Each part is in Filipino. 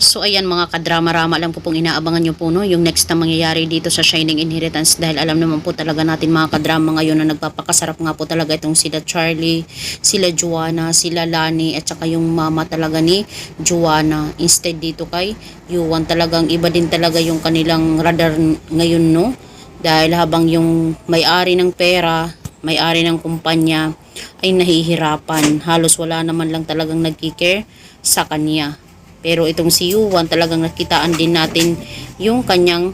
So ayan mga kadrama-rama, alam ko pong inaabangan nyo po no, yung next na mangyayari dito sa Shining Inheritance, dahil alam naman po talaga natin mga kadrama ngayon na nagpapakasarap nga po talaga itong sila Charlie, sila Joanna, sila Lani at saka yung mama talaga ni Joanna. Instead dito kay Yuan, talagang iba din talaga yung kanilang radar ngayon no, dahil habang yung may-ari ng pera, may-ari ng kumpanya ay nahihirapan, halos wala naman lang talagang nagkikare sa kanya. Pero itong si Yuan, talagang nakitaan din natin yung kanyang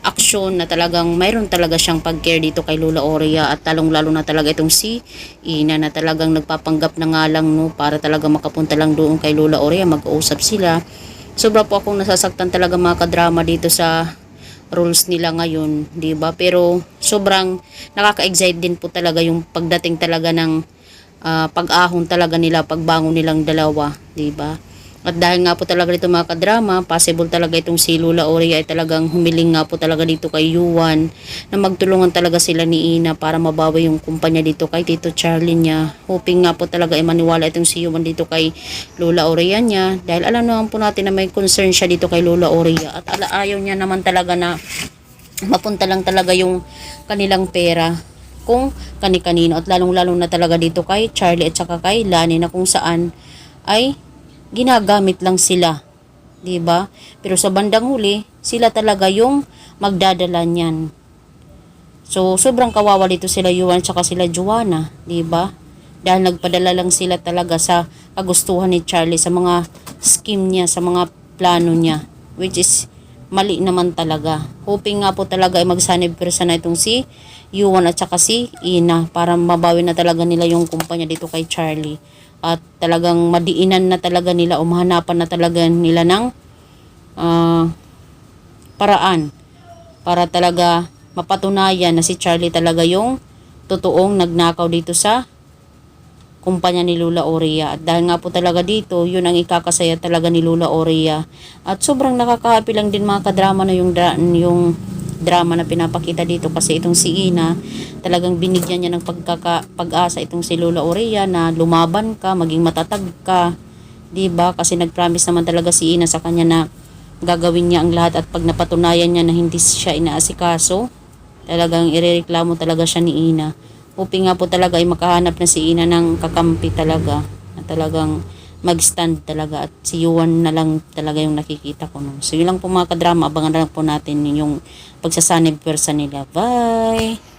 aksyon na talagang mayroon talaga siyang pag-care dito kay Lola Oria, at talong-lalo na talaga itong si Ina na talagang nagpapanggap na nga lang no, para talaga makapunta lang doon kay Lola Oria, mag-uusap sila. Sobra po akong nasasaktan talaga mga kadrama dito sa rules nila ngayon, 'di ba? Pero sobrang nakaka-excite din po talaga yung pagdating talaga ng pag-ahon talaga nila, pagbangon nilang dalawa, 'di ba? At dahil nga po talaga dito mga kadrama, possible talaga itong si Lola Oria ay talagang humiling nga po talaga dito kay Yuan na magtulungan talaga sila ni Ina para mabawi yung kumpanya dito kay Tito Charlie niya. Hoping nga po talaga ay maniwala itong si Yuan dito kay Lola Oria niya, dahil alam naman po natin na may concern siya dito kay Lola Oria, at ayaw niya naman talaga na mapunta lang talaga yung kanilang pera kung kani-kanino, at lalong-lalong na talaga dito kay Charlie at saka kay Lani na kung saan ay ginagamit lang sila, 'di ba? Pero sa bandang huli, sila talaga yung magdadala niyan. So sobrang kawawa dito sila Yuan at saka sila Joanna, 'di ba? Dahil nagpadala lang sila talaga sa kagustuhan ni Charlie, sa mga scheme niya, sa mga plano niya, which is mali naman talaga. Hoping nga po talaga ay magsanib persa na itong si Yuan at saka si Ina para mabawi na talaga nila yung kumpanya dito kay Charlie. At talagang madiinan na talaga nila o mahanapan na talaga nila ng paraan para talaga mapatunayan na si Charlie talaga yung totoong nagnakaw dito sa kumpanya ni Lola Oria. At dahil nga po talaga dito, yun ang ikakasaya talaga ni Lola Oria. At sobrang nakaka-happy lang din mga kadrama na yung drama na pinapakita dito, kasi itong si Ina talagang binigyan niya ng pag-asa itong si Lola Oria na lumaban ka, maging matatag ka, 'di ba? Kasi nagpromise naman talaga si Ina sa kanya na gagawin niya ang lahat, at pag napatunayan niya na hindi siya inaasikaso, talagang irereklamo talaga siya ni Ina. Hoping nga po talaga ay makahanap na si Ina ng kakampi talaga, na talagang mag-stand talaga, at si Yuan na lang talaga yung nakikita ko nun. So yun lang po mga kadrama, abangan na lang po natin yung pagsasanib persa nila. Bye!